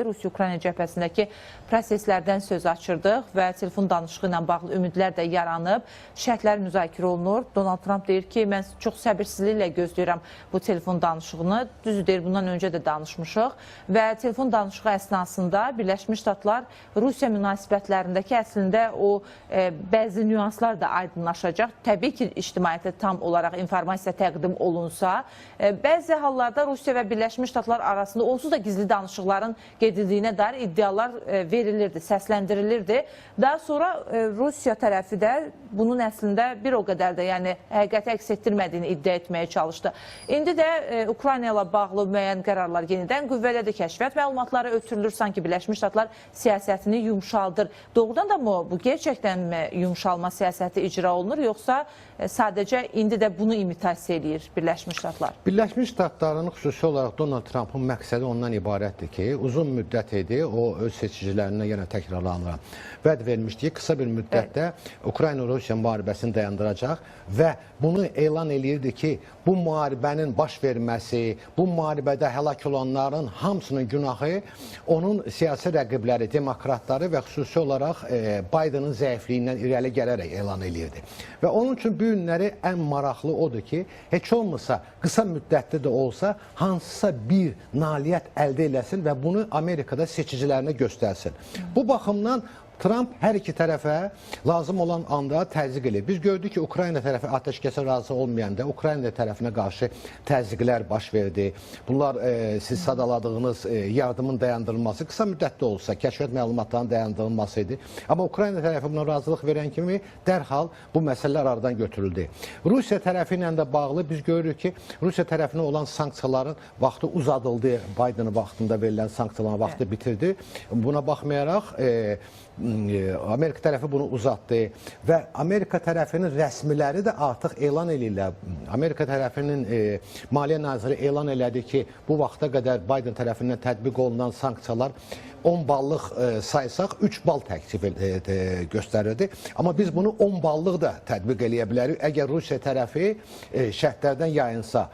Rusiya-Ukrayna cəbhəsindəki proseslərdən söz açırdıq və telefon danışığı ilə bağlı ümidlər də yaranıb. Şərtlər müzakirə olunur. Donald Trump deyir ki, mən çox səbirsizliklə gözləyirəm bu telefon danışığını. Düzü deyir, bundan öncə də danışmışıq və telefon danışığı əsnasında Birləşmiş Ştatlar Rusiya münasibətlərindəki əslində o bəzi nüanslar da aydınlaşacaq. Təbii ki, ictimaiyyətə tam olaraq informasiya təqdim olunsa, bəzi hallarda Rusiya və Birləşmiş Ştatlar arasında onsuz da gizli danışıqların gedildiyinə dair iddialar verilirdi, səsləndirilirdi. Daha sonra Rusiya tərəfi də bunun əslində bir o qədər də həqiqəti əks etdirmədiyini iddia etməyə çalışdı. İndi də Ukrayna ilə bağlı müəyyən qərarlar yenidən qüvvələdir, kəşfiyyat məlumatları ötürülür, sanki Birləşmiş Ştatlar siyasətini yumşaldır. Doğrudan da mı bu gerçəkdən yumşalma siyasəti icra olunur, yoxsa sadəcə indi də bunu imitasiya edir Birləşmiş Ştatlar? Birləşmiş Ştatların xüsusi olaraq Donald Trump'ın məqsədi ondan ibarətdir ki, uzun müddət idi, o öz seçicilərinə yenə təkrarlanıram, vəd vermişdi ki, qısa bir müddətdə Ukrayna-Rusiya müharibəsini dayandıracaq və bunu elan eləyirdi ki, bu müharibənin baş verməsi, bu müharibədə həlak olanların hamısının günahı onun siyasi rəqibləri, demokratları və xüsusi olaraq Biden'ın zəifliyindən irəli gələrək elan eləyirdi. Və onun üçün bu günləri ən maraqlı odur ki, heç olmasa qısa müddətli də olsa hansısa bir nailiyyət əldə eləsin və bunu Amerikada seçicilərinə göstərsin. Bu baxımdan Trump hər iki tərəfə lazım olan anda təzyiq edir. Biz gördük ki, Ukrayna tərəfi atəşkəsə razı olmayanda Ukrayna tərəfinə qarşı təzyiqlər baş verdi. Bunlar siz sadaladığınız yardımın dayandırılması qısa müddətli olsa, kəşfiyyat məlumatlarının dayandırılması idi. Amma Ukrayna tərəfi buna razılıq verən kimi dərhal bu məsələlər aradan götürüldü. Rusiya tərəfi ilə də bağlı biz görürük ki, Rusiya tərəfinə olan sanksiyaların vaxtı uzadıldı. Biden'ın vaxtında verilən sanksiyaların vaxtı bitirdi. Buna baxmayaraq Amerika tərəfi bunu uzatdı və Amerika tərəfinin rəsmiləri də artıq elan edirlər. Amerika tərəfinin Maliyyə Naziri elan elədi ki, bu vaxta qədər Biden tərəfindən tətbiq olunan sanksiyalar 10 ballıq saysaq 3 bal təklif göstərirdi. Amma biz bunu 10 ballıq da tətbiq eləyə bilərik. Əgər Rusiya tərəfi şərtlərdən yayınsa,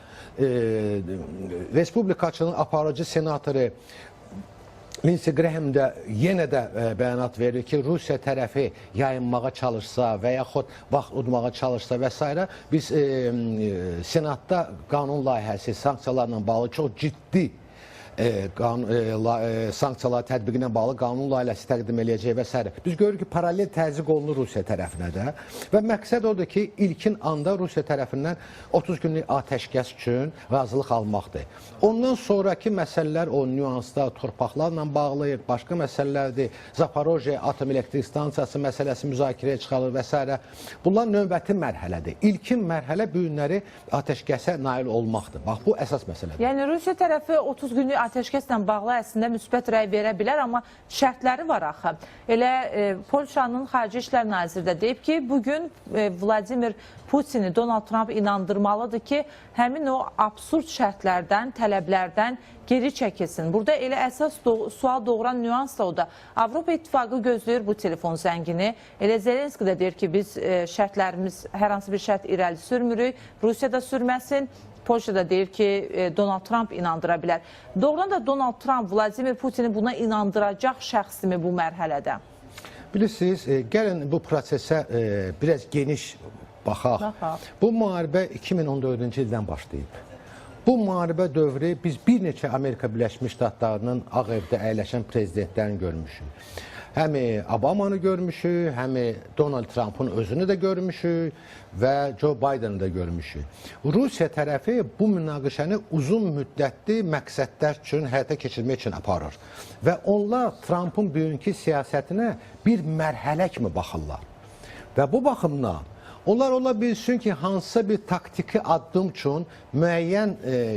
Respublikaçının aparıcı senatoru Lindsey Graham da yenə də bəyanat verir ki, Rusiya tərəfi yayınmağa çalışsa və yaxud vaxt udmağa çalışsa və s. Biz Senatda qanun layihəsi sanksiyalarla bağlı çox ciddi sanksiyalar tətbiqinə bağlı qanun layihəsi təqdim eləyəcək və s. Biz görürük ki, paralel təzyiq olunur Rusiya tərəfinə də və məqsəd odur ki, ilkin anda Rusiya tərəfindən 30 günlük atəşkəs üçün razılıq almaqdır. Ondan sonraki məsələlər o nüansda torpaqlarla bağlı, başqa məsələlərdir. Zaporojye atom elektrik stansiyası məsələsi müzakirəyə çıxarılır və s. Bunlar növbəti mərhələdir. İlkin mərhələ bu günləri atəşkəsə nail olmaqdır. Bax, bu əsas məsələdir. Yəni, Rusiya tərəfi 30 günlük atəşkəslə bağlı əslində müsbət rəy verə bilər, amma şərtləri var axı. Elə Polşanın Xarici İşlər Naziri də deyib ki, bugün Vladimir Putini Donald Trump inandırmalıdır ki, həmin o absurd şərtlərdən, tələblərdən geri çəkilsin. Burada elə əsas sual doğuran nüans da o da. Avropa İttifaqı gözləyir bu telefon zəngini. Elə Zelenski də deyir ki, biz şərtlərimiz, hər hansı bir şərt irəli sürmürük, Rusiya da sürməsin. Polşa da deyir ki, Donald Trump inandıra bilər. Doğrudan da Donald Trump Vladimir Putini buna inandıracaq şəxsimi bu mərhələdə? Bilirsiniz, gəlin bu prosesə biraz geniş baxaq. Bu müharibə 2014-cü ildən başlayıb. Bu müharibə dövrü biz bir neçə Amerika Birləşmiş Ştatlarının Ağ Evdə əyləşən prezidentlərini görmüşük. Həm Obamanı görmüşük, həm Donald Trump'ın özünü də görmüşük və Joe Biden'ı da görmüşük. Rusiya tərəfi bu münaqişəni uzun müddətli məqsədlər üçün həyata keçirmək üçün aparır. Və onlar Trump'ın bugünkü siyasətinə bir mərhələ kimi baxırlar. Və bu baxımdan onlar ola bilsin ki, hansısa bir taktiki addım üçün müəyyən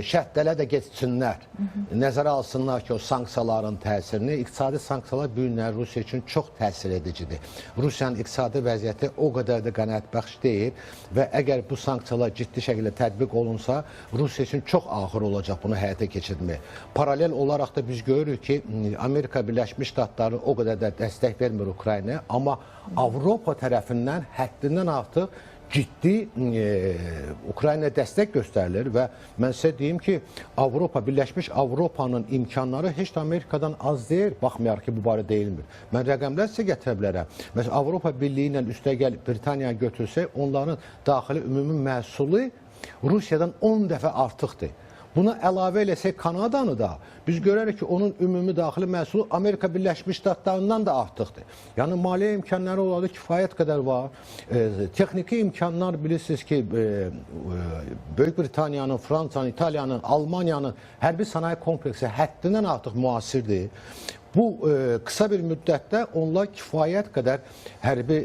şərtlərə də geçsinlər. Nəzərə alsınlar ki, o sanksiyaların təsirini, iqtisadi sanksiyalar bu günlər Rusiya üçün çox təsir edicidir. Rusiyanın iqtisadi vəziyyəti o qədər də qənaətbəxş deyil və əgər bu sanksiyalar ciddi şəkildə tətbiq olunsa, Rusiya üçün çox ağır olacaq bunu həyata keçirmək. Paralel olaraq da biz görürük ki, Amerika Birləşmiş Ştatları o qədər də dəstək vermir Ukraynaya, amma Avropa tərəfindən həddindən artıq ciddi Ukrayna dəstək göstərilir və mən sizə deyim ki, Birləşmiş Avropanın imkanları heç də Amerikadan az deyil, baxmayaraq ki, bu barə deyilmir. Mən rəqəmlər sizə gətirə bilərəm. Məsələn, Avropa Birliyi ilə üstəgəl Britaniya götürsək, onların daxili ümumi məhsulu Rusiyadan 10 dəfə artıqdır. Buna əlavə eləsək Kanadanı da, biz görərik ki, onun ümumi daxili məhsulu Amerika Birləşmiş Ştatlarından da artıqdır. Yəni, maliyyə imkanları oladı kifayət qədər var. Texniki imkanlar bilirsiniz ki, Böyük Britaniyanın, Fransanın, İtaliyanın, Almaniyanın hərbi sənaye kompleksi həddindən artıq müasirdir. Bu qısa bir müddətdə onlar kifayət qədər hərbi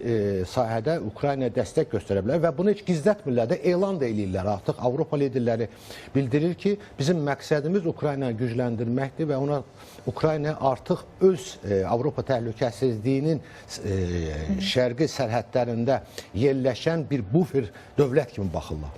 sahədə Ukraynaya dəstək göstərə bilər və bunu heç gizlətmirlər də, elan da eləyirlər. Artıq Avropa liderləri bildirir ki, bizim məqsədimiz Ukraynanı gücləndirməkdir və ona Ukrayna artıq öz Avropa təhlükəsizliyinin şərqi sərhədlərində yerləşən bir bufer dövlət kimi baxırlar.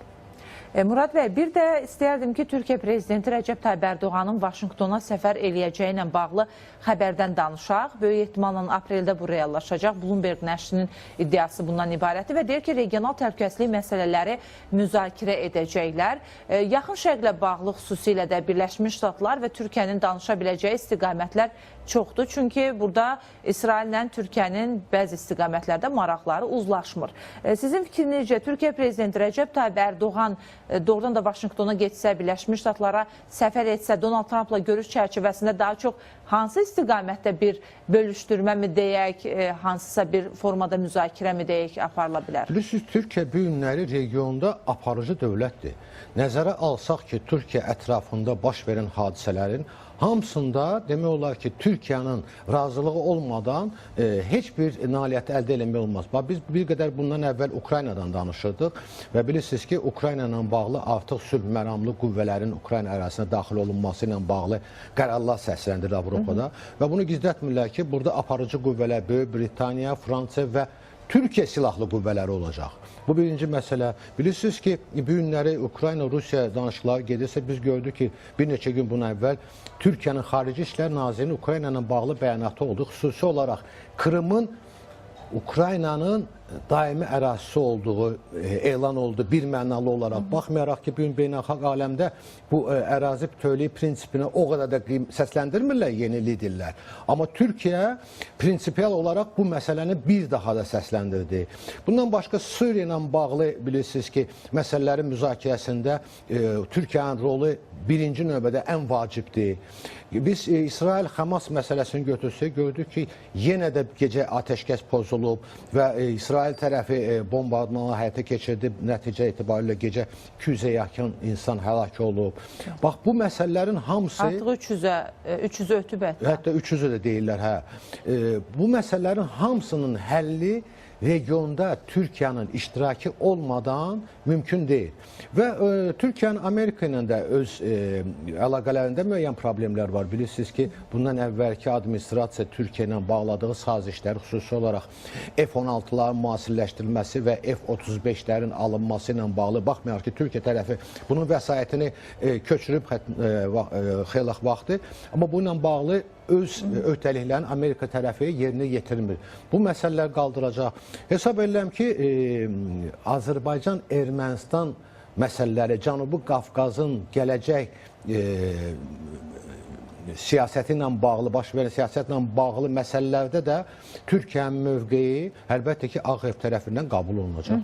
Murad bəy, bir də istəyərdim ki, Türkiyə Prezidenti Rəcəb Tayyip Ərdoğanın Vaşinqtona səfər eləyəcəyi ilə bağlı xəbərdən danışaq. Böyük ehtimalla apreldə bu reallaşacaq. Bloomberg nəşrinin iddiası bundan ibarətdir və deyir ki, regional təhlükəsizlik məsələləri müzakirə edəcəklər. Yaxın Şərqlə bağlı xüsusilə də Birləşmiş Ştatlar və Türkiyənin danışa biləcəyi istiqamətlər çoxdur. Çünki burada İsraillə Türkiyənin bəzi istiqamətlərdə maraqları uzlaşmır. Sizin fikrinizcə Türkiyə Prezidenti Rəcəb Tayyip Ərdoğan doğrudan da Vaşinqtona getsə, Birləşmiş Ştatlara səfər etsə, Donald Trumpla görüş çərçivəsində daha çox hansı istiqamətdə bir bölüşdürmə mi deyək, hansısa bir formada müzakirə mi deyək, aparıla bilər? Bilirsiniz, Türkiyə bu günləri regionda aparıcı dövlətdir. Nəzərə alsaq ki, Türkiyə ətrafında baş verən hadisələrin hamısında demək olar ki, Türkiyənin razılığı olmadan heç bir nailiyyəti əldə eləmək olmaz. Biz bir qədər bundan əvvəl Ukraynadan danışırdıq və bilirsiniz ki, Ukrayna ilə bağlı artıq sülh məramlı qüvvələrin Ukrayna ərazisinə daxil olunması ilə bağlı qərarlar səsləndirir Avropada və bunu gizlətmirlər ki, burada aparıcı qüvvələr Böyük Britaniya, Fransa və Türkiyə silahlı qüvvələri olacaq. Bu birinci məsələ. Bilirsiniz ki, bu günləri Ukrayna-Rusiya danışıqları gedirsə, biz gördük ki, bir neçə gün bundan əvvəl Türkiyənin Xarici İşlər Nazirinin Ukrayna ilə bağlı bəyanatı oldu. Xüsusi olaraq Krımın Ukraynanın daimi ərazisi olduğu elan oldu bir mənalı olaraq. Baxmayaraq ki, bugün beynəlxalq aləmdə bu ərazi bütövlüyü prinsipini o qədər də səsləndirmirlər yeni liderlər. Amma Türkiyə prinsipial olaraq bu məsələni bir daha da səsləndirdi. Bundan başqa Suriya ilə bağlı bilirsiniz ki, məsələlərin müzakirəsində Türkiyənin rolu birinci növbədə ən vacibdir. Biz İsrail-Hamas məsələsini götürsək, gördük ki, yenə də gecə atəşkəs pozulub və İsrail tərəfi bombardmanı həyata keçirdi. Nəticə etibarilə gecə 200-ə yaxın insan həlak olub. Bax, bu məsələlərin hamısı... Artıq 300-ü ötüb hətta. Hətta 300-ü də deyirlər, hə. Bu məsələlərin hamısının həlli regionda Türkiyənin iştirakı olmadan mümkün deyil. Və Türkiyənin Amerika ilə də öz əlaqələrində müəyyən problemlər var. Bilirsiniz ki, bundan əvvəlki administrasiya Türkiyə ilə bağladığı sazişlər, xüsusi olaraq F-16'ların müasirləşdirilməsi və F-35'lərin alınması ilə bağlı, baxmayaraq ki, Türkiyə tərəfi bunun vəsaitini köçürüb xeyli vaxtı, amma bununla bağlı öz öhdəliklərin Amerika tərəfi yerinə yetirmir. Bu məsələlər qaldıracaq. Hesab edirəm ki, Azərbaycan-Ermənistan məsələləri, Cənubi Qafqazın gələcək siyasəti ilə bağlı, baş verən siyasətlə bağlı məsələlərdə də Türkiyənin mövqeyi əlbəttə ki, Ağ Ev tərəfindən qəbul olunacaq.